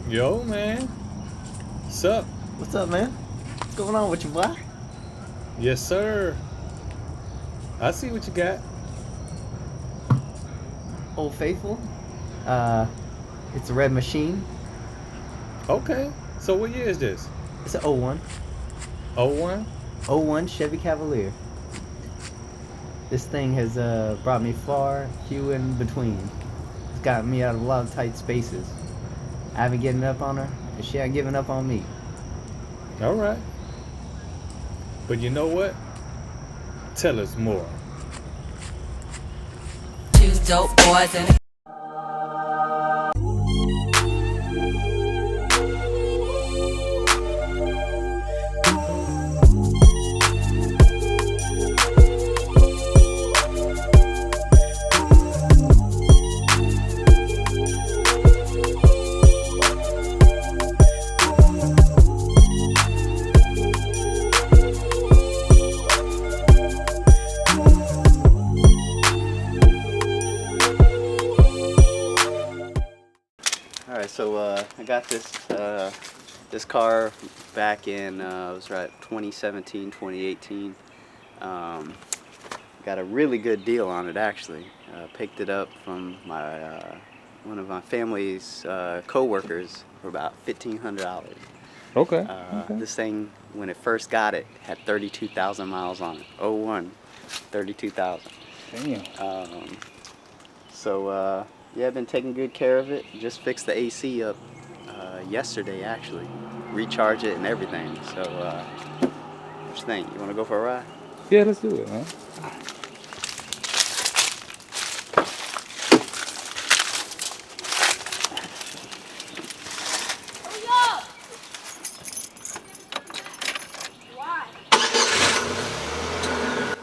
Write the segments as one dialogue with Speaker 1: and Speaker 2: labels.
Speaker 1: Yo, man. What's up?
Speaker 2: What's up, man? What's going on with you, boy?
Speaker 1: Yes, sir. I see what you got.
Speaker 2: Old Faithful. It's a red machine.
Speaker 1: Okay. So what year is this?
Speaker 2: It's an 01.
Speaker 1: 01?
Speaker 2: 01 Chevy Cavalier. This thing has brought me far, few in between. It's gotten me out of a lot of tight spaces. I haven't given up on her, and she ain't giving up on me.
Speaker 1: All right. But you know what? Tell us more.
Speaker 3: Two dope boys and
Speaker 2: Alright, so I got this car back in, it was right 2017, 2018. Got a really good deal on it, actually. Picked it up from one of my family's co-workers for about $1,500.
Speaker 1: Okay.
Speaker 2: This thing, when it first got it, had 32,000 miles on it. 01, 32,000.
Speaker 1: Damn.
Speaker 2: Yeah, I've been taking good care of it. Just fixed the AC up yesterday, actually. Recharge it and everything. So, what you think? You want to go for a ride?
Speaker 1: Yeah, let's do it, man.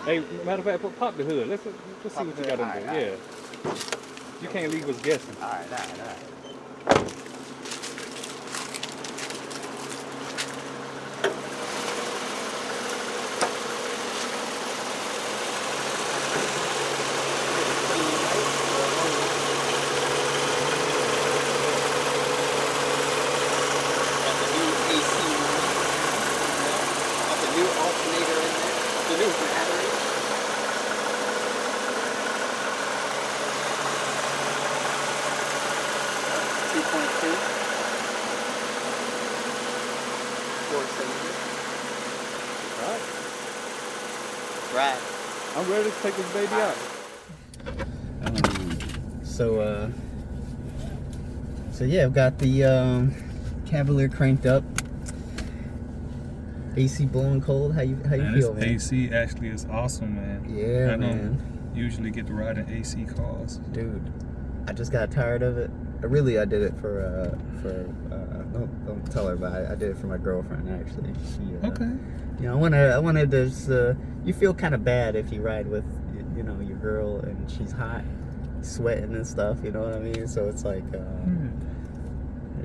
Speaker 1: Hey, matter of fact, pop the hood. Let's see what you got in there. Yeah. You can't leave us guessing.
Speaker 2: All right. Right.
Speaker 1: I'm ready to take this baby out.
Speaker 2: So yeah, I've got the Cavalier cranked up. AC blowing cold. How you feel, man?
Speaker 1: AC actually is awesome, man.
Speaker 2: Yeah,
Speaker 1: I
Speaker 2: man.
Speaker 1: don't usually get to ride in AC cars.
Speaker 2: Dude, I just got tired of it. I did it for don't tell her, but I did it for my girlfriend, actually. She,
Speaker 1: Okay.
Speaker 2: You know, I wanted this. You feel kind of bad if you ride with, you know, your girl and she's hot, sweating and stuff. You know what I mean? So it's like a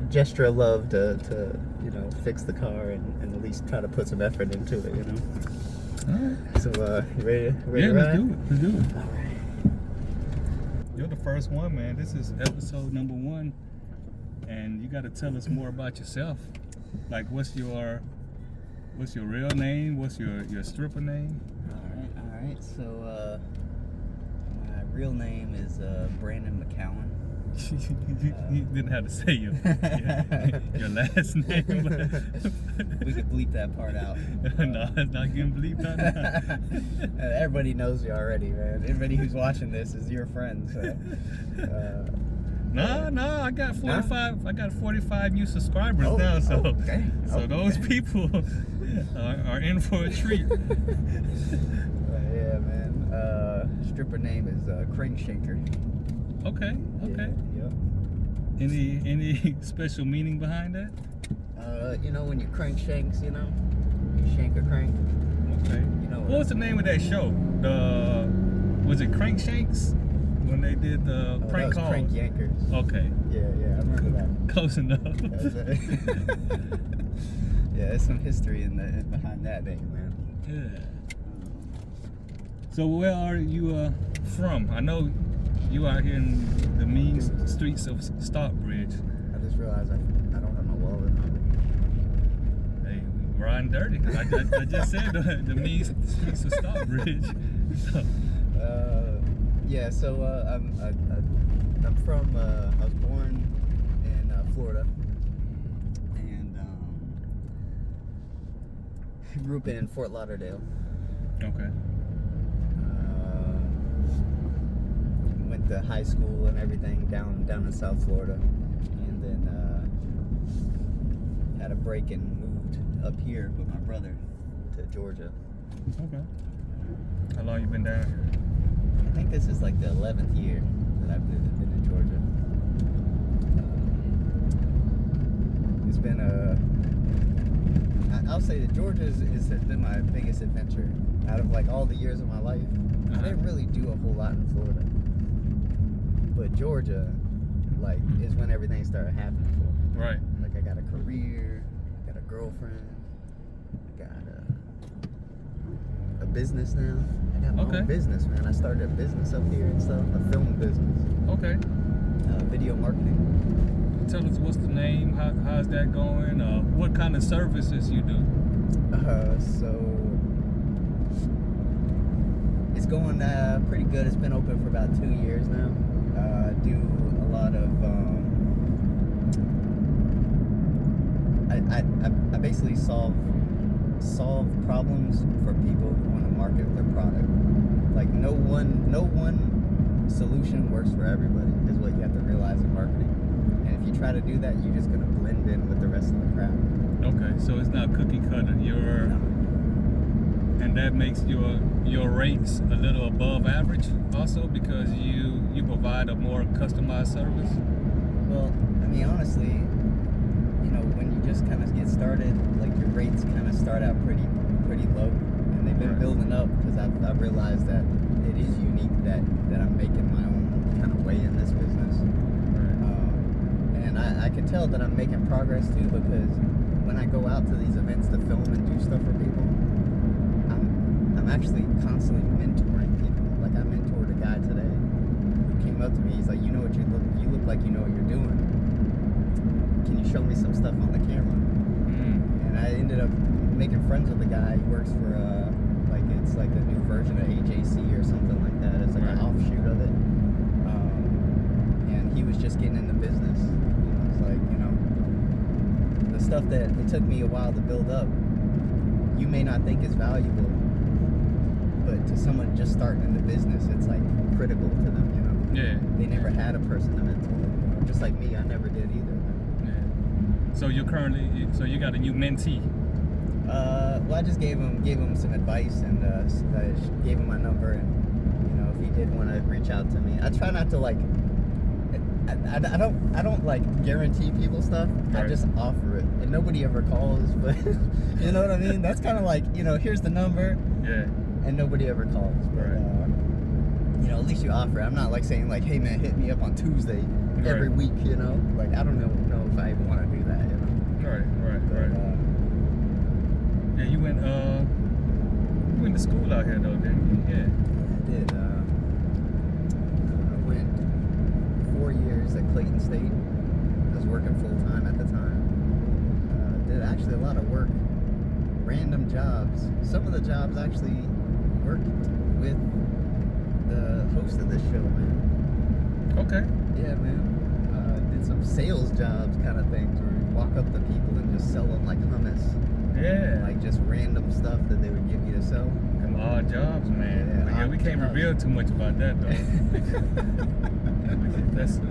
Speaker 2: gesture of love to you know, fix the car and at least try to put some effort into it. You know.
Speaker 1: All right.
Speaker 2: So you ready
Speaker 1: Yeah,
Speaker 2: to ride?
Speaker 1: let's do it.
Speaker 2: All right.
Speaker 1: You're the first one, man. This is episode number 1, and you got to tell us more about yourself. Like, what's your real name? What's your stripper name?
Speaker 2: All right. So my real name is Brandon McCowan.
Speaker 1: You didn't have to say your last name.
Speaker 2: We could bleep that part out.
Speaker 1: No, it's not getting bleeped out now.
Speaker 2: Everybody knows you already, man. Everybody who's watching this is your friend. So,
Speaker 1: No, I got 45. I got 45 new subscribers
Speaker 2: Oh,
Speaker 1: now. So,
Speaker 2: okay.
Speaker 1: Those people are in for a treat.
Speaker 2: Yeah, man. Stripper name is Crankshanker.
Speaker 1: Okay.
Speaker 2: Yeah.
Speaker 1: Any special meaning behind that?
Speaker 2: You know, when you crank shanks, you know, you shank a crank.
Speaker 1: Okay.
Speaker 2: You know
Speaker 1: What was the name of that show? Was it Crankshanks? When they did the prank
Speaker 2: that was
Speaker 1: call?
Speaker 2: Crank Yankers.
Speaker 1: Okay.
Speaker 2: Yeah, I remember that.
Speaker 1: Close enough.
Speaker 2: Yeah, there's some history behind that name, man.
Speaker 1: Yeah. So where are you from? I know you out here in the mean streets of Stockbridge.
Speaker 2: just realized I don't have my wallet on
Speaker 1: Hey, riding dirty. I just said the mean streets of Stockbridge. So,
Speaker 2: yeah, so I'm from, I was born in Florida, and grew up in Fort Lauderdale.
Speaker 1: okay.
Speaker 2: Went to high school and everything down in South Florida, and then had a break and moved up here with my brother to Georgia.
Speaker 1: Okay. How long you been down here?
Speaker 2: I think this is like the 11th year that I've been in Georgia. It's been I'll say that Georgia has been my biggest adventure out of like all the years of my life. I didn't really do a whole lot in Florida, but Georgia, like, is when everything started happening for me.
Speaker 1: Right.
Speaker 2: Like, I got a career, got a girlfriend, I got a business now. I got my own business, man. I started a business up here and stuff, a film business.
Speaker 1: Okay.
Speaker 2: Video marketing.
Speaker 1: Tell us what's the name, how's that going, what kind of services you do?
Speaker 2: So it's going pretty good. It's been open for about 2 years now. Do a lot of I basically solve problems for people who want to market their product. Like no one solution works for everybody is what you have to realize in marketing. And if you try to do that, you're just gonna blend in with the rest of the crowd.
Speaker 1: Okay, so it's not cookie cutter. And that makes your rates a little above average also because you provide a more customized service?
Speaker 2: Well, I mean, honestly, when you just kind of get started, like your rates kind of start out pretty low, and they've been building up because I've realized that it is unique that I'm making my own kind of way in this business. And I can tell that I'm making progress too, because when I go out to these events to film and do stuff for people, I'm actually constantly mentoring people. Like I mentored a guy today who came up to me. He's like, you look like you know what you're doing. Can you show me some stuff on the camera? And I ended up making friends with the guy. He works for it's like the new version of AJC or something like that. It's like an offshoot of it. And he was just getting into business. It's like, the stuff that it took me a while to build up, you may not think is valuable, but to someone just starting in the business, it's like critical to them,
Speaker 1: Yeah.
Speaker 2: They never had a person to mentor them, just like me, I never did either.
Speaker 1: Yeah. So you got a new mentee?
Speaker 2: Well, I just gave him some advice and I gave him my number, and if he did want to reach out to me, I try not to like. I don't like guarantee people stuff. I just offer it, and nobody ever calls. But you know what I mean? That's kind of like here's the number.
Speaker 1: Yeah.
Speaker 2: And nobody ever calls. But, at least you offer it. I'm not like saying like, hey man, hit me up on Tuesday every week. Like I don't know if I even want to do that.
Speaker 1: Right. Yeah, you went to school out here though, didn't you? Yeah.
Speaker 2: I did. I went 4 years at Clayton State. I was working full time at the time. Did actually a lot of work, random jobs. Some of the jobs actually worked with the host of this show, man.
Speaker 1: Okay.
Speaker 2: Yeah, man. Did some sales jobs kind of things where you walk up to people and just sell them like hummus.
Speaker 1: Yeah.
Speaker 2: Like just random stuff that they would give you to sell.
Speaker 1: Them odd jobs, man. Yeah, we can't reveal too much about that though.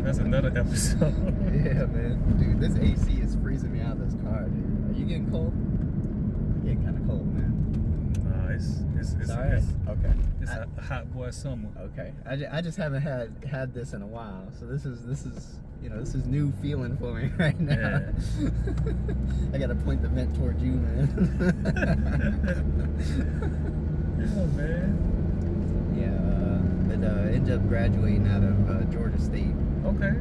Speaker 1: That's another episode.
Speaker 2: Yeah, man. Dude, this AC is freezing me out of this car, dude. Are you getting cold? I'm getting kind of cold, man.
Speaker 1: It's
Speaker 2: alright. Okay.
Speaker 1: It's a hot boy summer.
Speaker 2: Okay. I just haven't had this in a while, so this is this is new feeling for me right now.
Speaker 1: Yeah.
Speaker 2: I gotta point the vent toward you, man.
Speaker 1: Yeah, man.
Speaker 2: Yeah, but ended up graduating out of Georgia State.
Speaker 1: Okay.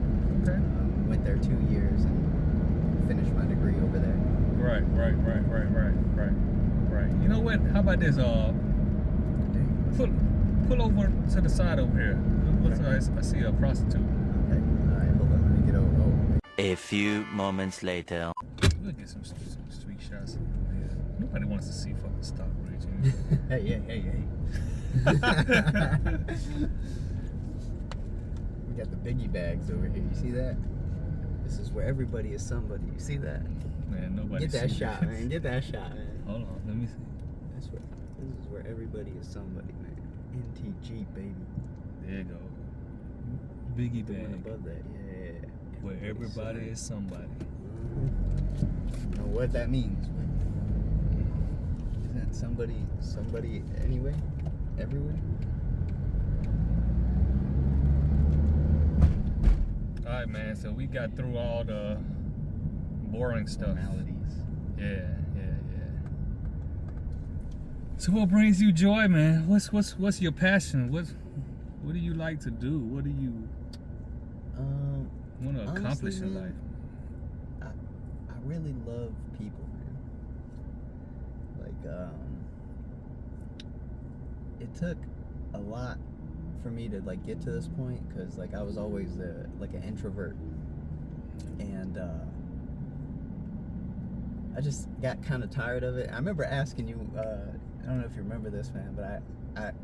Speaker 2: Went there 2 years and finished my degree over there.
Speaker 1: Right. You know what? How about this? Pull over to the side over here. Looks like I see a prostitute.
Speaker 2: Okay. All right. Hold on. Let me get over. Oh.
Speaker 4: A A few moments later.
Speaker 1: We'll get some street shots. Nobody wants to see fucking Stockbridge.
Speaker 2: Hey. We got the biggie bags over here. You see that? This is where everybody is somebody. You see that?
Speaker 1: Man, nobody
Speaker 2: Get that
Speaker 1: see
Speaker 2: shot, man. Get that shot, man.
Speaker 1: Hold on, let me see.
Speaker 2: This is where everybody is somebody, man. NTG, baby.
Speaker 1: There you go. Biggie
Speaker 2: The one
Speaker 1: bag.
Speaker 2: above that, yeah.
Speaker 1: Where everybody is somebody.
Speaker 2: I don't know what that means, but isn't somebody anyway? Everywhere?
Speaker 1: Alright, man, so we got through all the boring stuff.
Speaker 2: Formalities.
Speaker 1: Yeah. So what brings you joy, man? What's your passion? What do you like to do? What do you want to accomplish
Speaker 2: honestly,
Speaker 1: in
Speaker 2: man,
Speaker 1: life?
Speaker 2: I really love people, man. Like, it took a lot for me to like get to this point, because like I was always like an introvert, and I just got kind of tired of it. I remember asking you, I don't know if you remember this, man, but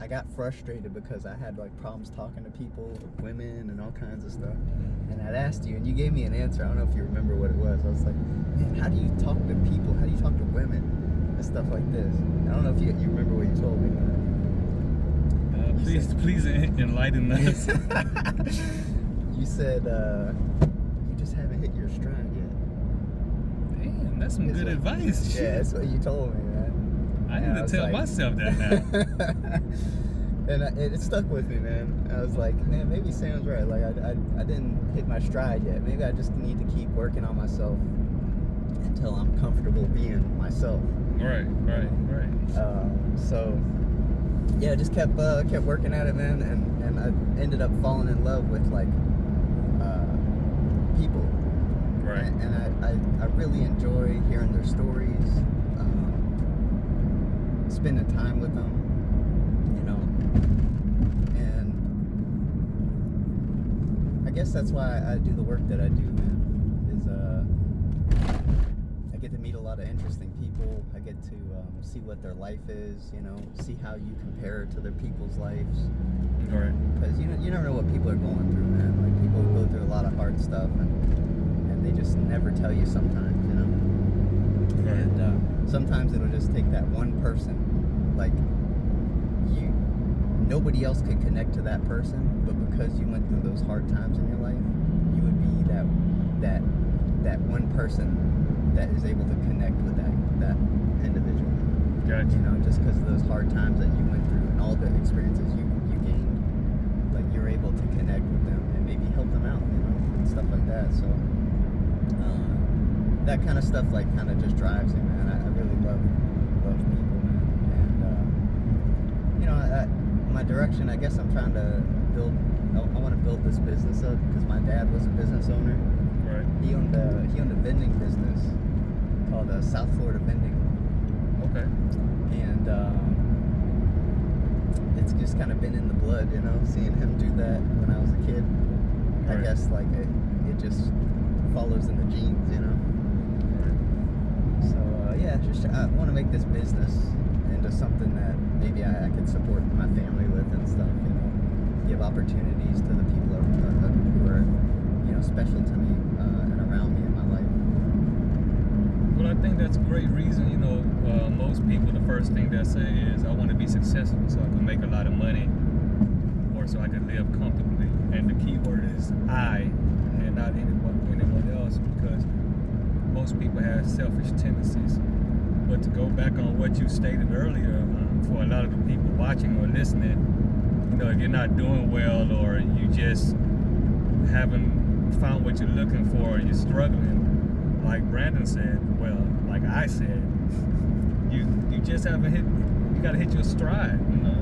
Speaker 2: I got frustrated because I had like problems talking to people, women, and all kinds of stuff. And I'd asked you, and you gave me an answer. I don't know if you remember what it was. I was like, man, how do you talk to people? How do you talk to women? And stuff like this. I don't know if you remember what you told me.
Speaker 1: Please enlighten us.
Speaker 2: You said you just haven't hit your stride yet.
Speaker 1: Damn, that's some good advice. Shit.
Speaker 2: Yeah, that's what you told me, man.
Speaker 1: I need to tell myself that now.
Speaker 2: And it stuck with me, man. I was like, man, maybe Sam's right. Like, I didn't hit my stride yet. Maybe I just need to keep working on myself until I'm comfortable being myself.
Speaker 1: Right.
Speaker 2: So, yeah, just kept working at it, man. And I ended up falling in love with, like, people.
Speaker 1: Right.
Speaker 2: And I really enjoy hearing their stories, spending time with them, you know. And I guess that's why I do the work that I do, man. Is I get to meet a lot of interesting people. I get to see what their life is, you know, see how you compare it to other people's lives.
Speaker 1: Right.
Speaker 2: Because you never know what people are going through, man. Like, people go through a lot of hard stuff, and they just never tell you sometimes, you know.
Speaker 1: Right.
Speaker 2: And sometimes it'll just take that one person. Like, nobody else could connect to that person, but because you went through those hard times in your life, you would be that one person that is able to connect with that individual.
Speaker 1: Gotcha.
Speaker 2: You know, just because of those hard times that you went through and all the experiences you gained, like, you're able to connect with them and maybe help them out, you know, and stuff like that. So that kind of stuff, like, kind of just drives me, man. I really love people, man. And you know, my direction, I guess I'm trying to build. I want to build this business up because my dad was a business owner.
Speaker 1: Right.
Speaker 2: He owned a vending business called South Florida Vending.
Speaker 1: Okay.
Speaker 2: And it's just kind of been in the blood, you know, seeing him do that when I was a kid.
Speaker 1: Right.
Speaker 2: I guess, like, it just follows in the genes, you know. So yeah, just I want to make this business into something that maybe I could support my family with and stuff, you know, give opportunities to the people who are, you know, special to me and around me in my life.
Speaker 1: Well, I think that's a great reason. You know, most people, the first thing they say is, I want to be successful so I can make a lot of money, or so I can live comfortably. And the key word is I, and not anyone else, because most people have selfish tendencies. But to go back on what you stated earlier, for a lot of the people watching or listening, you know, if you're not doing well, or you just haven't found what you're looking for, or you're struggling, like Brandon said, well, like I said, you just haven't you gotta hit your stride, you know.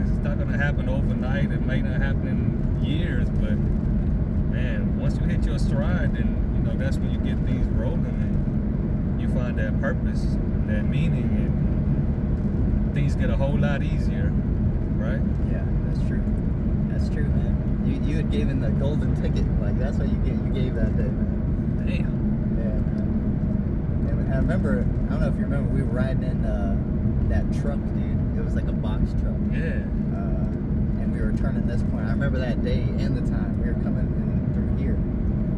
Speaker 1: It's not gonna happen overnight. It may not happen in years, but man, once you hit your stride, then, you know, that's when you get things rolling and you find that purpose, that meaning, and things get a whole lot easier, right?
Speaker 2: Yeah, that's true. That's true, man. You had given the golden ticket. Like that's what you gave that day, man.
Speaker 1: Damn.
Speaker 2: Yeah, man. And I remember. I don't know if you remember. We were riding in that truck, dude. It was like a box truck.
Speaker 1: Yeah.
Speaker 2: And we were turning this point. I remember that day and the time we were coming in through here.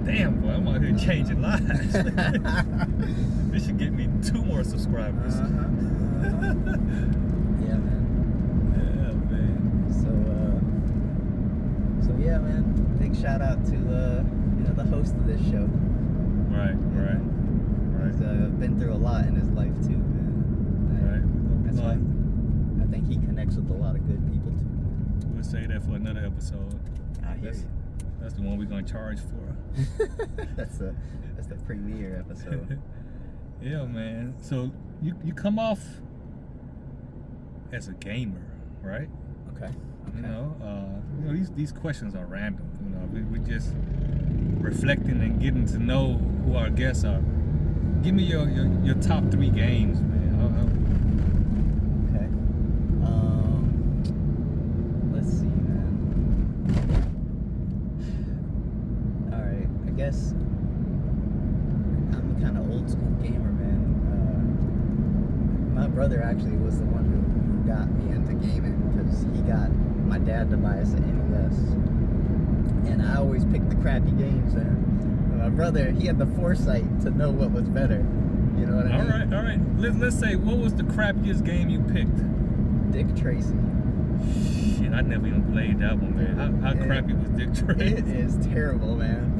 Speaker 1: Damn, boy, I'm out here changing lives. This should get me 2 more subscribers.
Speaker 2: Yeah, man.
Speaker 1: Yeah, man.
Speaker 2: So yeah, man. Big shout out to the host of this show.
Speaker 1: Right.
Speaker 2: He's been through a lot in his life too, man.
Speaker 1: Right.
Speaker 2: That's why I think he connects with a lot of good people too.
Speaker 1: We'll say that for another episode.
Speaker 2: I hear you.
Speaker 1: That's the one we're gonna charge for.
Speaker 2: That's the premiere episode.
Speaker 1: Yeah, man. So you come off as a gamer, right?
Speaker 2: Okay.
Speaker 1: You know, these questions are random. You know, we're just reflecting and getting to know who our guests are. Give me your top 3 games, man.
Speaker 2: Okay. Let's see, man. All right. I guess I'm a kind of old school gamer, man. My brother actually was the one who got me into gaming because he got my dad to buy us an NES, and I always picked the crappy games, man. My brother, he had the foresight to know what was better. You know what I mean?
Speaker 1: All right. Let's say, what was the crappiest game you picked?
Speaker 2: Dick Tracy.
Speaker 1: Shit, I never even played that one, man. How crappy was Dick Tracy?
Speaker 2: It is terrible, man.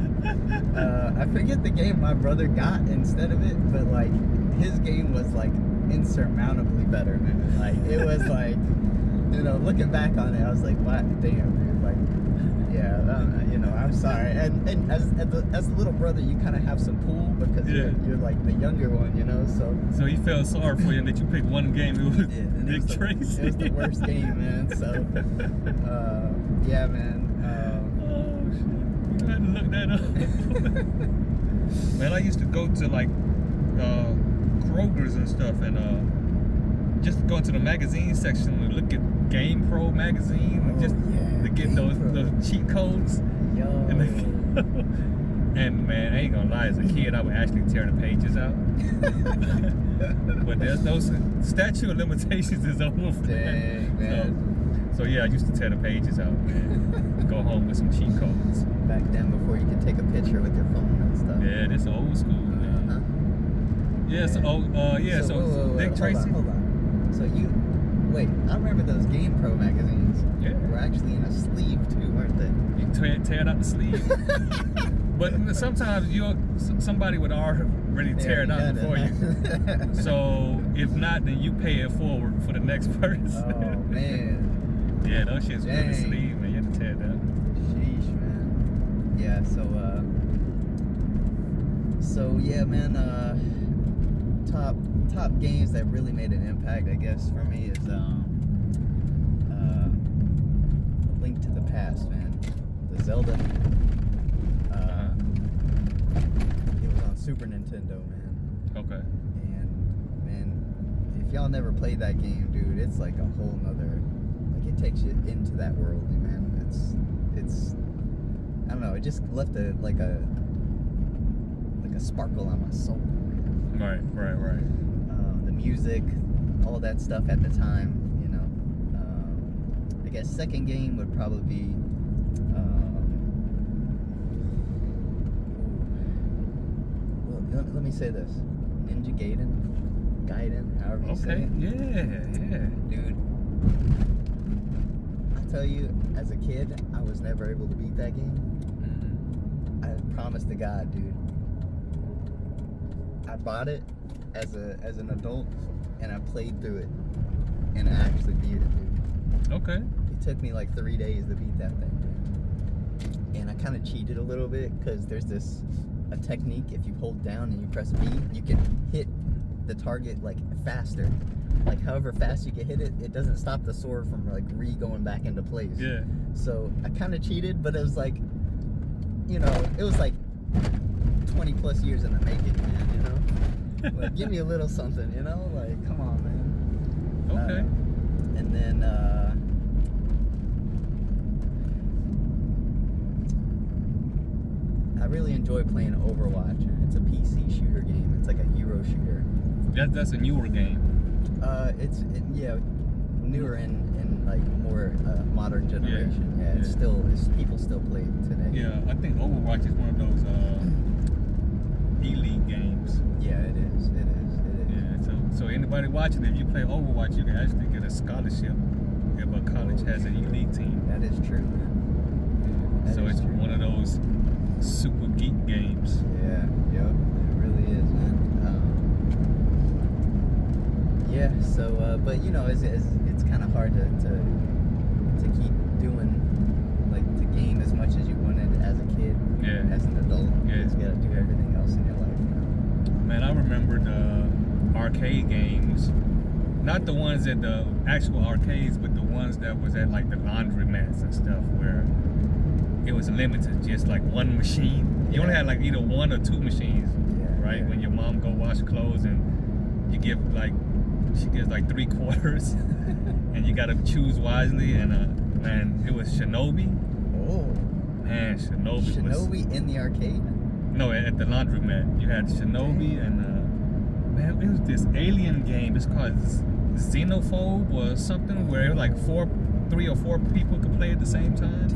Speaker 2: I forget the game my brother got instead of it, but like his game was like insurmountably better, man. Like it was like, you know, looking back on it, I was like, what? Damn, dude. Like, yeah, you know, I'm sorry. And as a little brother, you kind of have some pull because you're like the younger one, you know. So
Speaker 1: he felt sorry for you that you picked one game. It was Dick Tracy.
Speaker 2: It was the worst game, man. So, yeah, man.
Speaker 1: Oh shit, you had to look that up. Man, I used to go to like Kroger's and stuff, and just go into the magazine section and look at Game Pro magazine, and just to get those cheat codes.
Speaker 2: Yo.
Speaker 1: And man, I ain't gonna lie, as a kid, I would actually tear the pages out. But there's no statute of limitations is over for
Speaker 2: Dang,
Speaker 1: that.
Speaker 2: man.
Speaker 1: So yeah, I used to tear the pages out, man. Go home with some cheat codes.
Speaker 2: Back then, before you could take a picture with your phone and stuff.
Speaker 1: Yeah, this old school, man. Yeah, so
Speaker 2: whoa,
Speaker 1: Dick Tracy.
Speaker 2: Hold on. So I remember those Game Pro magazines.
Speaker 1: Yeah.
Speaker 2: Were actually in a sleeve too, weren't they?
Speaker 1: You tear it out the sleeve. But sometimes somebody would already tear it out for you. So if not, then you pay it forward for the next person.
Speaker 2: Oh man.
Speaker 1: Yeah, those shits were in the sleeve, man. You had to tear it out.
Speaker 2: Sheesh, man. Yeah. So yeah, man. Top games that really made an impact, I guess, for me is Link to the Past, man. The Zelda. It was on Super Nintendo, man.
Speaker 1: Okay.
Speaker 2: And man, if y'all never played that game, dude, it's like a whole nother, like it takes you into that world, man. It's I don't know, it just left a sparkle on my soul.
Speaker 1: Right.
Speaker 2: The music, all that stuff at the time, you know. I guess second game would probably be let me say this. Ninja Gaiden, however you say it.
Speaker 1: Yeah.
Speaker 2: Dude, I tell you, as a kid, I was never able to beat that game. I promise to God, dude. I bought it as an adult, and I played through it, and I actually beat it, dude.
Speaker 1: Okay.
Speaker 2: It took me like 3 days to beat that thing, dude. And I kind of cheated a little bit, because there's a technique, if you hold down and you press B, you can hit the target like faster. Like however fast you can hit it, it doesn't stop the sword from like going back into place.
Speaker 1: Yeah.
Speaker 2: So I kind of cheated, but it was like, you know, it was like 20 plus years in the making, man, you know? Like, give me a little something, you know? Like, come on, man.
Speaker 1: Okay.
Speaker 2: And then, really enjoy playing Overwatch. It's a PC shooter game. It's like a hero shooter.
Speaker 1: That's a newer game.
Speaker 2: Newer in like more modern generation. Yeah, people still play it today.
Speaker 1: Yeah, I think Overwatch is one of those elite games.
Speaker 2: Yeah, it is.
Speaker 1: Yeah, so anybody watching, if you play Overwatch, you can actually get a scholarship if a college has an elite team.
Speaker 2: That is true, man.
Speaker 1: So it's one of those super geek games.
Speaker 2: Yeah, yep, it really is, man. But you know, it's kind of hard to keep doing like the game as much as you wanted as a kid.
Speaker 1: Yeah.
Speaker 2: As an adult,
Speaker 1: Yeah.
Speaker 2: you got to do everything else in your life. You know?
Speaker 1: Man, I remember the arcade games. Not the ones at the actual arcades, but the ones that was at like the laundromats and stuff where it was limited, just like one machine. You only had like either one or two machines, right? When your mom go wash clothes and you give like, she gives like 3 quarters and you gotta choose wisely. And man, it was Shinobi.
Speaker 2: Oh.
Speaker 1: Man, Shinobi
Speaker 2: in the arcade?
Speaker 1: No, at the laundromat. You had Shinobi and man, it was this alien game. It's called Xenophobe or something where it was like 3 or 4 people could play at the same time.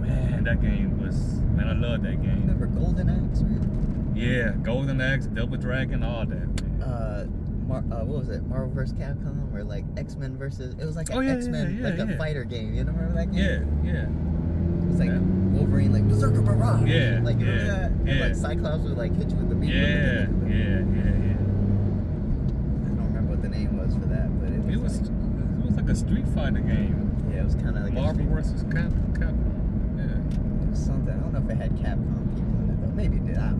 Speaker 1: Man, that game was, man, I love that game.
Speaker 2: Remember Golden Axe, man?
Speaker 1: Yeah, Golden Axe, Double Dragon, all that, man.
Speaker 2: What was it? Marvel vs. Capcom or like X-Men versus, it was like an X-Men,
Speaker 1: a
Speaker 2: fighter game. You remember that game?
Speaker 1: Yeah.
Speaker 2: It was like Wolverine, like Berserker Barrage.
Speaker 1: Yeah.
Speaker 2: Like, you remember that?
Speaker 1: Yeah.
Speaker 2: And like Cyclops would like hit you with the beam.
Speaker 1: Yeah.
Speaker 2: I don't remember what the name was for that, but it was
Speaker 1: It was like a Street Fighter game.
Speaker 2: Yeah, it was kind of like
Speaker 1: Marvel vs. Capcom. Yeah.
Speaker 2: It was something. I don't know if it had Capcom people in it though. Maybe it did. I don't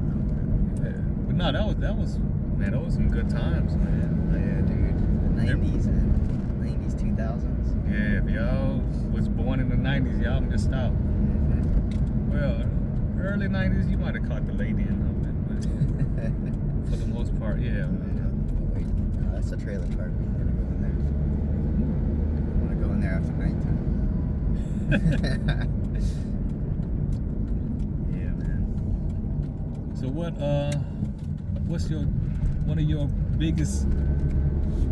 Speaker 2: know.
Speaker 1: Yeah. But no, that was man, those some good times, man.
Speaker 2: Yeah, dude. The 90s, man. 90s, 2000s.
Speaker 1: Yeah, if y'all was born in the 90s, y'all missed out. Well, early 90s, you might have caught the lady in them, but for the most part, yeah.
Speaker 2: Wait, no, that's a trailer park. We're gonna go in there. I want to go in there after nighttime. Yeah, man.
Speaker 1: So what's one of your biggest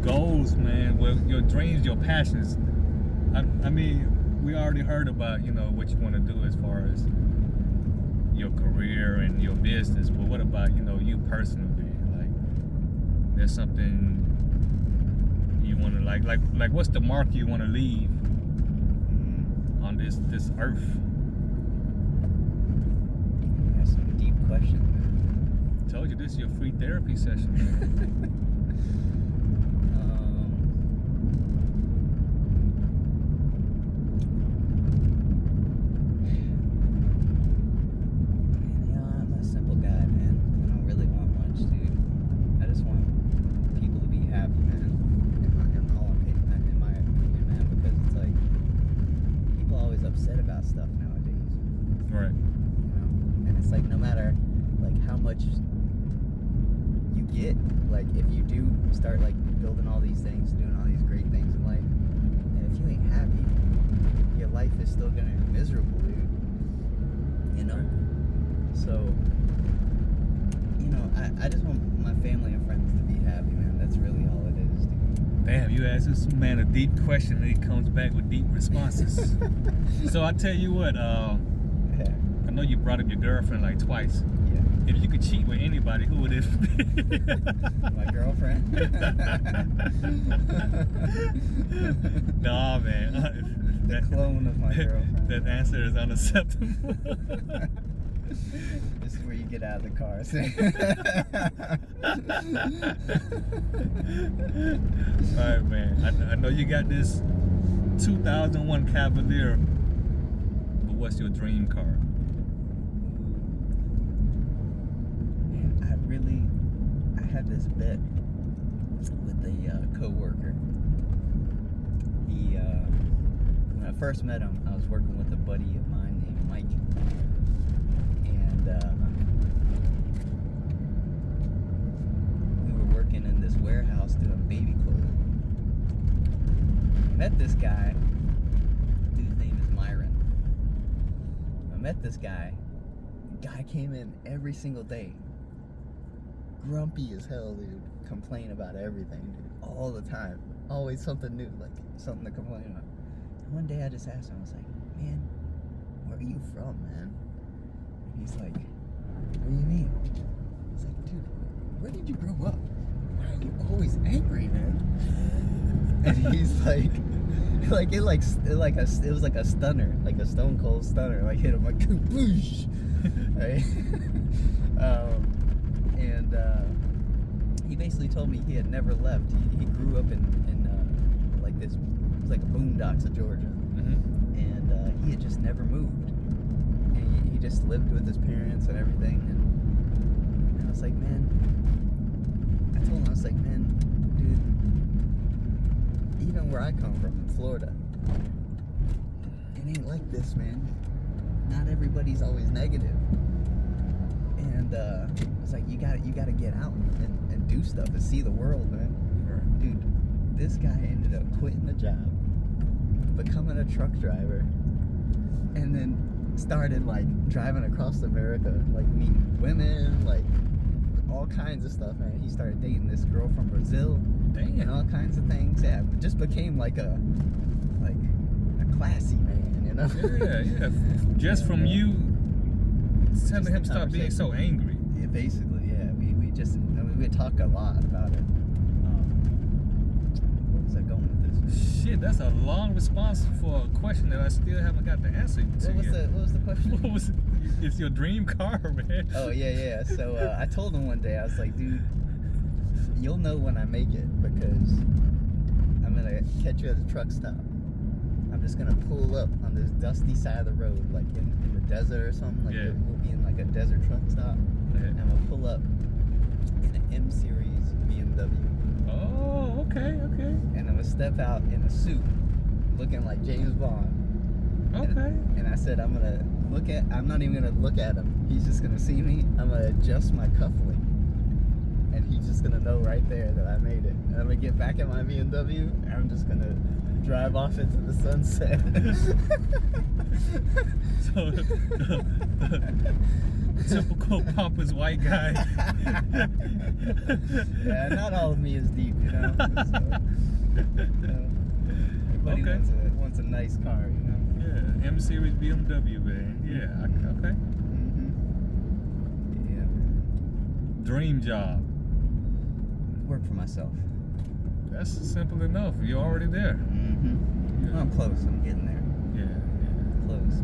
Speaker 1: goals, man? Well, your dreams, your passions. I mean, we already heard about, you know, what you want to do as far as your career and your business, but what about, you know, you personally? Like, there's something you want to like what's the mark you want to leave on this earth?
Speaker 2: That's some deep questions, man.
Speaker 1: Told you this is your free therapy session, man.
Speaker 2: I'm a simple guy, man. I don't really want much, dude. I just want people to be happy, man. In my opinion, man, because it's like people are always upset about stuff nowadays.
Speaker 1: Right.
Speaker 2: You know, and it's like no matter like how much you get, like if you do start like building all these things, doing all these great things in life, and if you ain't happy, your life is still gonna be miserable, dude. You know? So, you know, I just want my family and friends to be happy, man. That's really all it is, dude.
Speaker 1: Damn, you ask this man a deep question and he comes back with deep responses. So I tell you what, I know you brought up your girlfriend like twice.
Speaker 2: Yeah.
Speaker 1: If you could cheat with anybody, who would it be?
Speaker 2: My girlfriend.
Speaker 1: Nah, man.
Speaker 2: The clone of my girlfriend.
Speaker 1: That answer is unacceptable.
Speaker 2: This is where you get out of the car.
Speaker 1: Alright, man. I know you got this 2001 Cavalier, but what's your dream car?
Speaker 2: I had this bet with a co-worker. When I first met him, I was working with a buddy of mine named Mike, and we were working in this warehouse doing baby clothing. Met this guy. Dude's name is Myron. I met this guy. Guy came in every single day. Grumpy as hell, dude. Complain about everything, dude. All the time. Always something new, like something to complain about. And one day I just asked him, I was like, man, where are you from, man? And he's like, what do you mean? I was like, dude, where did you grow up? Why are you always angry, man? And he's like it was like a stunner, like a stone cold stunner, like hit him like boosh. Right? He basically told me he had never left. He grew up in like this, it was like a boondocks of Georgia, and he had just never moved. And he just lived with his parents and everything. And I was like, man, I told him, I was like, man, dude, even where I come from in Florida, it ain't like this, man. Not everybody's always negative. And it's like you gotta get out and do stuff and see the world, man.
Speaker 1: Right.
Speaker 2: Dude, this guy ended up quitting the job, becoming a truck driver, and then started like driving across America, like meeting women, like all kinds of stuff, man. He started dating this girl from Brazil.
Speaker 1: Damn.
Speaker 2: And all kinds of things. Yeah, just became like a classy man, you know?
Speaker 1: Yeah. Just from you telling him
Speaker 2: the
Speaker 1: stop being so angry.
Speaker 2: Yeah, basically, yeah. We talk a lot about it. Where was I going with this?
Speaker 1: Shit, that's a long response for a question that I still haven't got the answer to
Speaker 2: What
Speaker 1: yet.
Speaker 2: was the question?
Speaker 1: What was it? It's your dream car, man.
Speaker 2: Oh, yeah. So I told him one day, I was like, dude, you'll know when I make it, because I'm gonna catch you at a truck stop. I'm just gonna pull up on this dusty side of the road, like in the desert or something. Like
Speaker 1: Yeah.
Speaker 2: we'll be in like a desert truck stop, and I'm gonna pull up in an M Series BMW,
Speaker 1: Oh, okay.
Speaker 2: and I'm gonna step out in a suit, looking like James Bond.
Speaker 1: Okay.
Speaker 2: And I said, I'm not even gonna look at him. He's just gonna see me. I'm gonna adjust my cufflink, and he's just gonna know right there that I made it. And I'm gonna get back in my BMW, and I'm just gonna drive off into the sunset.
Speaker 1: So, typical pompous white guy.
Speaker 2: Yeah, not all of me is deep, you know. Everybody
Speaker 1: Okay.
Speaker 2: wants a nice car, you know.
Speaker 1: Yeah, M Series BMW, man. Yeah, okay.
Speaker 2: Yeah, man.
Speaker 1: Dream job.
Speaker 2: Work for myself.
Speaker 1: That's simple enough. You're already there. Yeah.
Speaker 2: I'm close. I'm getting there.
Speaker 1: Yeah.
Speaker 2: Close.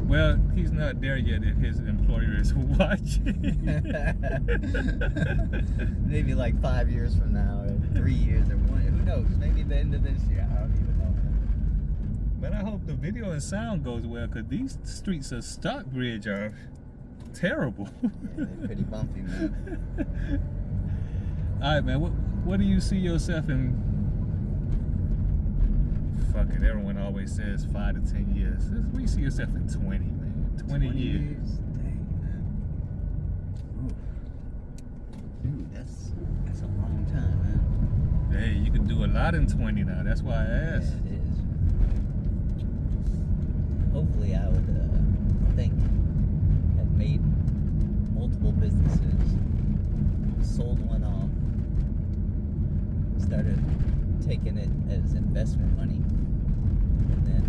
Speaker 1: Well, he's not there yet if his employer is watching.
Speaker 2: Maybe like 5 years from now, or 3 years, or one. Who knows? Maybe at the end of this year. I don't even know.
Speaker 1: But I hope the video and sound goes well, because these streets of Stockbridge are terrible.
Speaker 2: Yeah, they're pretty bumpy, man.
Speaker 1: All right, man. What do you see yourself in? Fuck it. Everyone always says 5 to 10 years. What do you see yourself in 20, man? 20 years.
Speaker 2: Dang, man. Ooh. Dude, that's a long time, man.
Speaker 1: Hey, you can do a lot in 20 now. That's why I asked.
Speaker 2: Yeah, it is. Hopefully, I would think have made multiple businesses, sold one off, started taking it as investment money, and then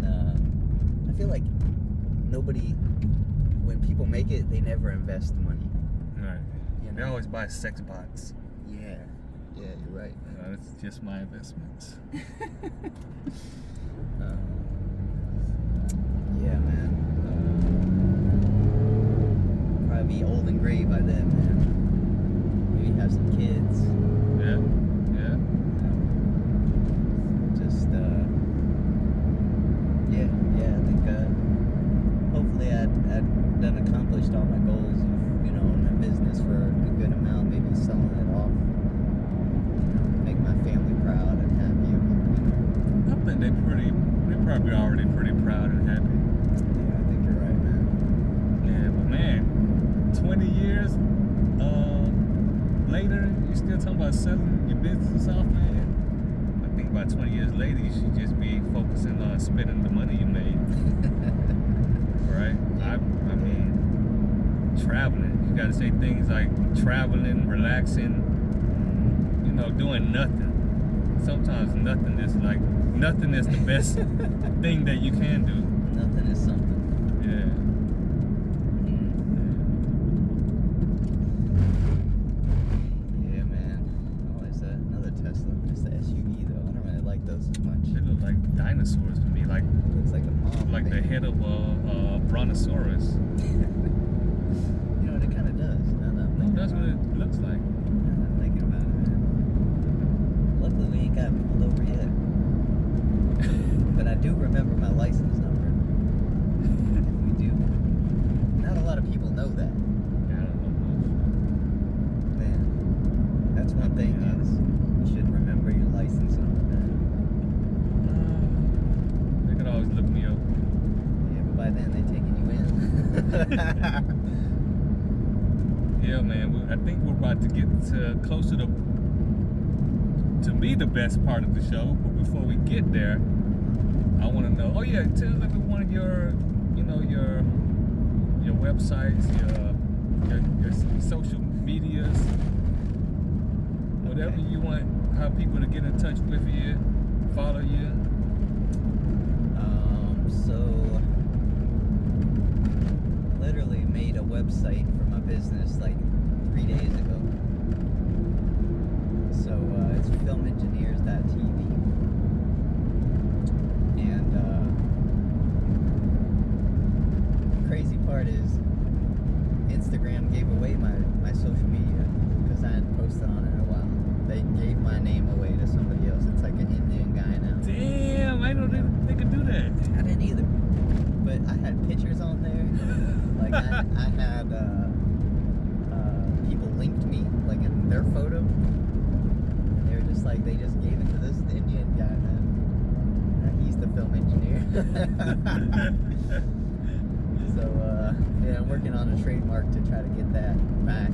Speaker 2: I feel like when people make it, they never invest the money.
Speaker 1: Right.
Speaker 2: You
Speaker 1: They
Speaker 2: know?
Speaker 1: always buy sex bots.
Speaker 2: Yeah, you're right, man.
Speaker 1: That's just my investments.
Speaker 2: Yeah, man. Probably be old and gray by then, man. Maybe have some kids.
Speaker 1: Yeah.
Speaker 2: Just, I think, hopefully I'd done accomplished all my goals of, owning a business for a good amount, maybe selling it off, make my family proud and happy.
Speaker 1: I think they're probably already pretty proud and happy.
Speaker 2: Yeah, I think you're right, man.
Speaker 1: Yeah, but man, 20 years later, you're still talking about selling your business off, man. I think about 20 years later, you should just be focusing on spending the money you made. Right? I mean, traveling. You gotta say things like traveling, relaxing, you know, doing nothing. Sometimes nothing is the best thing that you can do.
Speaker 2: Nothing is something.
Speaker 1: Yeah.
Speaker 2: Yeah, man. Oh, it's another Tesla. It's the SUV though. I don't really like those as much.
Speaker 1: They look like dinosaurs to me, like
Speaker 2: Looks like a mom.
Speaker 1: the
Speaker 2: baby.
Speaker 1: head of a brontosaurus.
Speaker 2: You know what it kind of does. Now that I'm thinking
Speaker 1: That's
Speaker 2: about
Speaker 1: what it looks like.
Speaker 2: Now that I'm thinking about it, man. Luckily, we ain't got pulled over yet. But I do remember my license number. If we do. Not a lot of people know that.
Speaker 1: Yeah, I don't know.
Speaker 2: Man, that's one thing is you should remember your license number, man.
Speaker 1: They could always look me up.
Speaker 2: Yeah, but by then they taking you in.
Speaker 1: Yeah, man. I think we're about to get close to me the best part of the show. But before we get there, I want to know. Oh yeah, tell everyone your websites, your social medias, whatever you want, how people to get in touch with you, follow you.
Speaker 2: So literally made a website for my business like 3 days ago. So it's filmengineers.tv. And the crazy part is Instagram gave away my social media because I hadn't posted on it in a while. They gave my name away to somebody else. It's like an Indian guy now.
Speaker 1: Damn, I know they could do that.
Speaker 2: I didn't either. But I had pictures on there. Like I had people linked me like in their photo. And they were just like, they just gave it to this Indian guy, man. He's the film engineer. So yeah, I'm working on a trademark to try to get that back.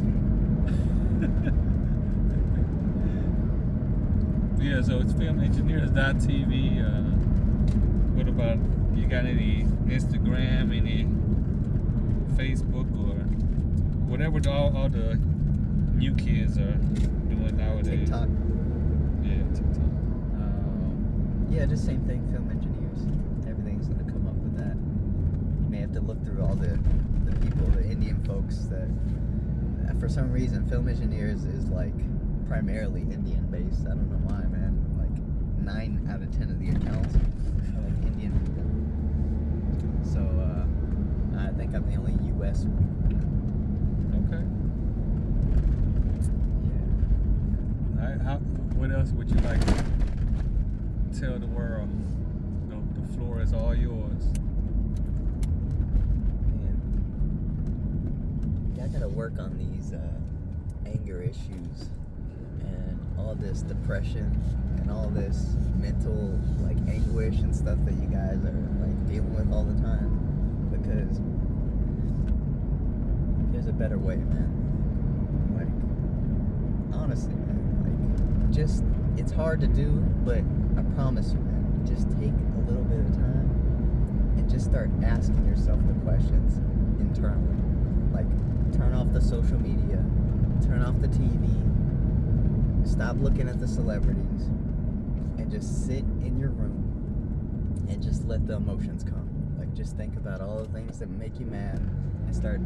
Speaker 1: Yeah, so it's filmengineers.tv. What about, you got any Instagram, any Facebook, or whatever all the new kids are doing nowadays?
Speaker 2: TikTok.
Speaker 1: Yeah, TikTok.
Speaker 2: Yeah, just same thing, Film Engineers. Everything's gonna come up with that. You may have to look through all the people, the Indian folks that, for some reason, Film Engineers is like primarily Indian based. I don't know why, man. Like 9 out of 10 of the accounts are like Indian people. So I think I'm the only US one.
Speaker 1: Okay.
Speaker 2: Yeah.
Speaker 1: What else would you like to tell the world? The floor is all yours.
Speaker 2: I gotta work on these anger issues and all this depression and all this mental like anguish and stuff that you guys are like dealing with all the time, because there's a better way, man. Like honestly, man, like just, it's hard to do, but I promise you, man, just take a little bit of time and just start asking yourself the questions internally. Like, turn off the social media, turn off the TV, stop looking at the celebrities, and just sit in your room and just let the emotions come. Like, just think about all the things that make you mad and start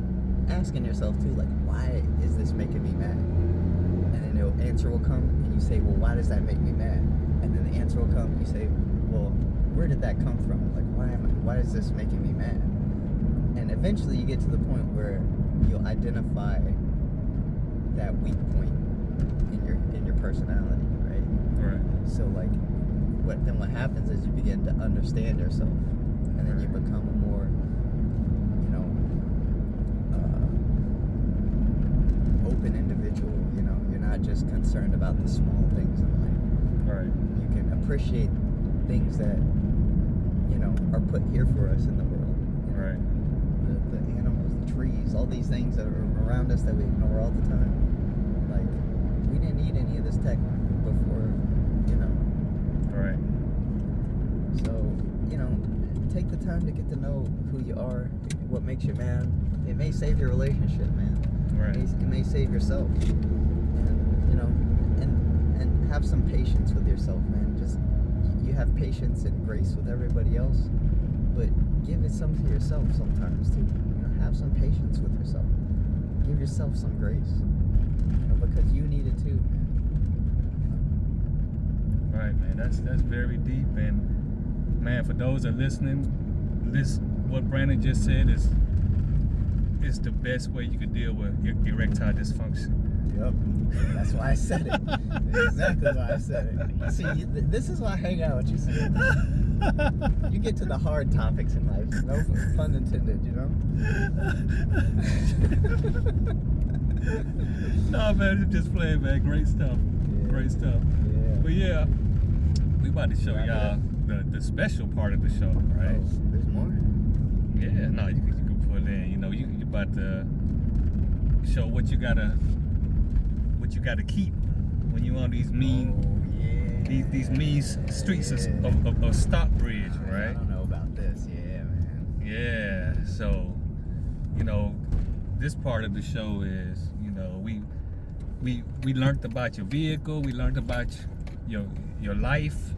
Speaker 2: asking yourself too, like, why is this making me mad? And then the answer will come and you say, well, why does that make me mad? And then the answer will come and you say, well, where did that come from? Like, why is this making me mad? And eventually you get to the point where you'll identify that weak point in your personality, right?
Speaker 1: Right.
Speaker 2: So like, what happens is you begin to understand yourself, and then you become a more, open individual. You know, you're not just concerned about the small things in life.
Speaker 1: Right.
Speaker 2: You can appreciate things that are put here for us in the world.
Speaker 1: Right.
Speaker 2: The animals, the trees, all these things that are around us that we ignore all the time. Like, we didn't need any of this tech before,
Speaker 1: Right.
Speaker 2: So, take the time to get to know who you are, what makes you man. It may save your relationship, man.
Speaker 1: Right.
Speaker 2: It may save yourself. And, you know, and have some patience with yourself, man. Just, you have patience and grace with everybody else, but give it some to yourself sometimes too. You know, have some patience with yourself. Give yourself some grace. You know, because you need it too, man.
Speaker 1: Right, man. That's very deep. And man, for those that are listening, what Brandon just said is the best way you could deal with erectile dysfunction.
Speaker 2: Yep. That's why I said it. Exactly why I said it. See, this is why I hang out with you, Sam. You get to the hard topics in life. No pun intended, you know?
Speaker 1: No, man, you're just playing, man. Great stuff.
Speaker 2: Yeah.
Speaker 1: Great stuff.
Speaker 2: Yeah.
Speaker 1: But yeah, we about to show y'all the special part of the show, right?
Speaker 2: Oh, there's more?
Speaker 1: Yeah, no, you can put it in. You know, you about to show what you gotta keep when you on these mean these mean streets of Stockbridge, right?
Speaker 2: I don't know about this. Yeah, man.
Speaker 1: Yeah. So, you know, this part of the show is, you know, we learned about your vehicle, we learned about your life,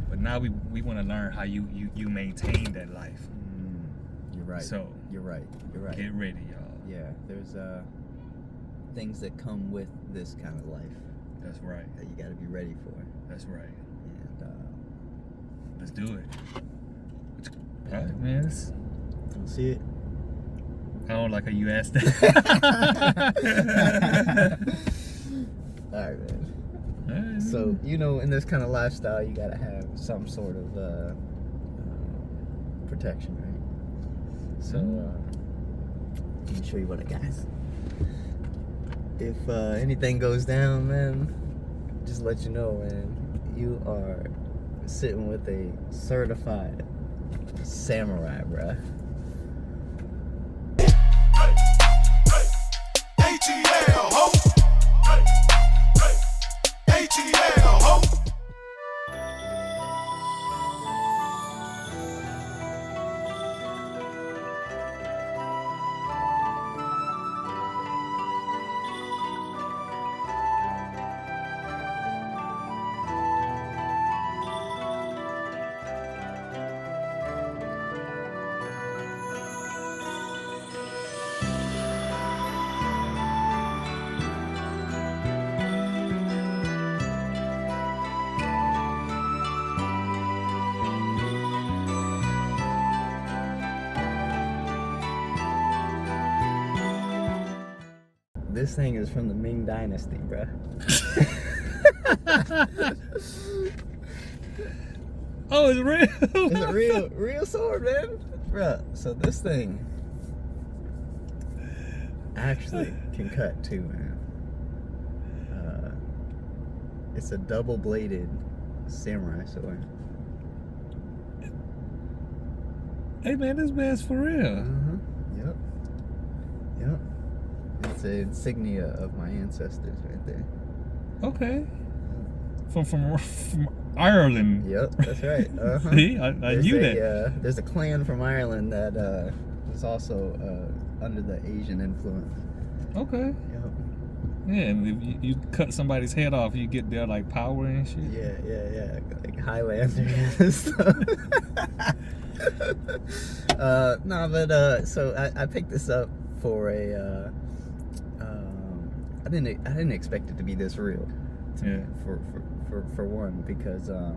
Speaker 1: but now we want to learn how you maintain that life.
Speaker 2: You're right.
Speaker 1: So
Speaker 2: you're right.
Speaker 1: get ready, y'all.
Speaker 2: Yeah, there's things that come with this kind of life
Speaker 1: That's right.
Speaker 2: that you got to be ready for.
Speaker 1: That's right.
Speaker 2: And
Speaker 1: Let's do it. All right, man.
Speaker 2: you'll see it.
Speaker 1: I don't like how you asked that.
Speaker 2: All right, man.
Speaker 1: All right.
Speaker 2: So, you know, in this kind of lifestyle, you got to have some sort of protection, right? So, let me show you what I got. If anything goes down, man, just let you know, man, you are sitting with a certified samurai, bruh.
Speaker 5: ATL, ho! ATL, ho!
Speaker 2: This thing is from the Ming Dynasty, bruh.
Speaker 1: Oh, it's real.
Speaker 2: It's a real sword, man. Bruh, so this thing actually can cut too, man. It's a double-bladed samurai sword.
Speaker 1: Hey, man, this man's for real.
Speaker 2: Yep. It's an insignia of my ancestors right there.
Speaker 1: Okay. From Ireland.
Speaker 2: Yep, that's right.
Speaker 1: See, I knew that.
Speaker 2: There's a clan from Ireland that is also under the Asian influence.
Speaker 1: Okay.
Speaker 2: Yep.
Speaker 1: Yeah, and if you cut somebody's head off, you get their like power and shit.
Speaker 2: Yeah. Like Highlander and stuff. So I picked this up for a. I didn't expect it to be this real.
Speaker 1: Yeah.
Speaker 2: For one, because I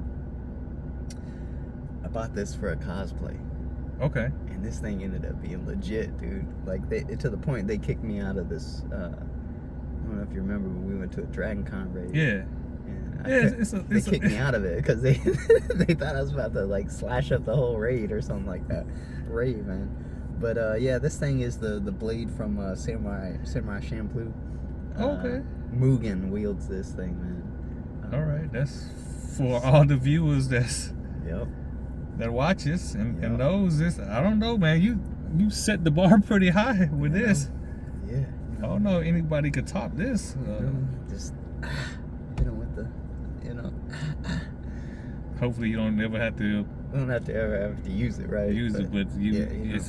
Speaker 2: bought this for a cosplay.
Speaker 1: Okay.
Speaker 2: And this thing ended up being legit, dude. Like to the point they kicked me out of this. I don't know if you remember when we went to a Dragon Con raid.
Speaker 1: Yeah.
Speaker 2: And they kicked me out of it because they they thought I was about to like slash up the whole raid or something like that. Raid, man. But yeah, this thing is the blade from Samurai Champloo.
Speaker 1: Okay.
Speaker 2: Mugen wields this thing, man.
Speaker 1: All right, that's for all the viewers
Speaker 2: Yep.
Speaker 1: that watches and knows this. I don't know, man. You set the bar pretty high with this.
Speaker 2: Yeah.
Speaker 1: I don't know if anybody could top this.
Speaker 2: Just hit him with the,
Speaker 1: Hopefully you don't ever have to
Speaker 2: We don't have to ever have to use it, right?
Speaker 1: Use it, but you,
Speaker 2: yeah, you know.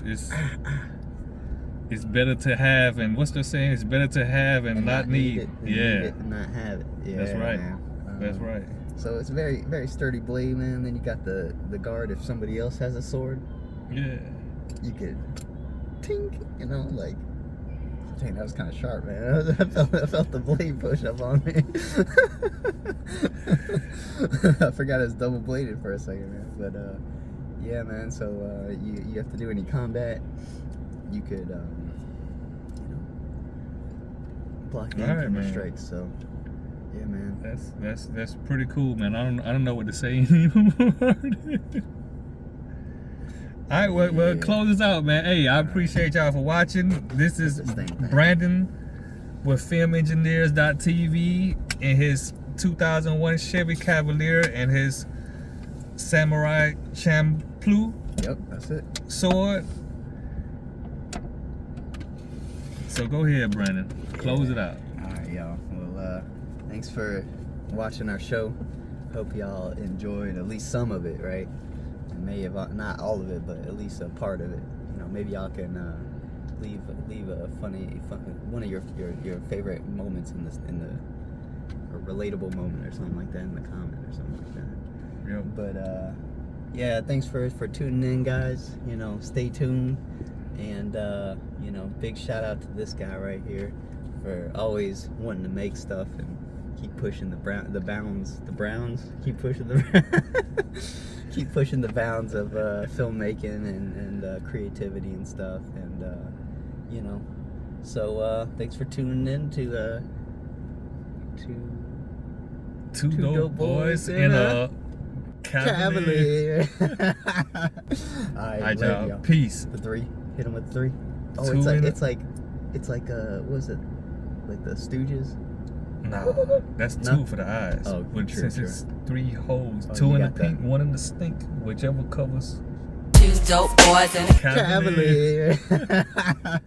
Speaker 1: it's better to have, and what's the saying? It's better to have and not need.
Speaker 2: it than
Speaker 1: Yeah,
Speaker 2: need it and not have it. Yeah,
Speaker 1: that's right.
Speaker 2: man.
Speaker 1: That's right.
Speaker 2: So it's a very, very sturdy blade, man. Then you got the guard. If somebody else has a sword,
Speaker 1: Yeah.
Speaker 2: you could tink, you know, like. Dang, that was kind of sharp, man. I felt the blade push up on me. I forgot it was double bladed for a second, man. But yeah, man. So you have to do any combat, you could you know, block the incoming strikes. So yeah, man.
Speaker 1: That's pretty cool, man. I don't know what to say anymore. All right, well, close us out, man. Hey, I appreciate y'all for watching. This is Brandon with FilmEngineers.tv in his 2001 Chevy Cavalier and his Samurai Champloo.
Speaker 2: Yep, that's it.
Speaker 1: Sword. So go ahead, Brandon. Close it out.
Speaker 2: All right, y'all. Well, thanks for watching our show. Hope y'all enjoyed at least some of it, right? May have not all of it, but at least a part of it. You know, maybe y'all can leave a funny one of your favorite moments in the or relatable moment or something like that in the comment or something like that.
Speaker 1: Yep.
Speaker 2: But yeah, thanks for tuning in, guys. You know, stay tuned, and you know, big shout out to this guy right here for always wanting to make stuff and keep pushing the bounds. Keep pushing the keep pushing the bounds of filmmaking and creativity and stuff, and you know, so thanks for tuning in to
Speaker 1: Two dope boys in a Cavalier.
Speaker 2: All
Speaker 1: right, y'all. Peace.
Speaker 2: The 3. Hit him with 3. Oh,
Speaker 1: Two
Speaker 2: it's like what was it? Like the Stooges?
Speaker 1: Nah, that's 2
Speaker 2: No?
Speaker 1: for the eyes.
Speaker 2: Oh,
Speaker 1: But
Speaker 2: true,
Speaker 1: since
Speaker 2: true.
Speaker 1: it's 3 holes,
Speaker 2: Oh,
Speaker 1: 2
Speaker 2: you
Speaker 1: in the
Speaker 2: got
Speaker 1: pink,
Speaker 2: that.
Speaker 1: 1 in the stink, whichever covers
Speaker 3: Two dope boys in a
Speaker 1: Cavalier.
Speaker 2: Cavalier.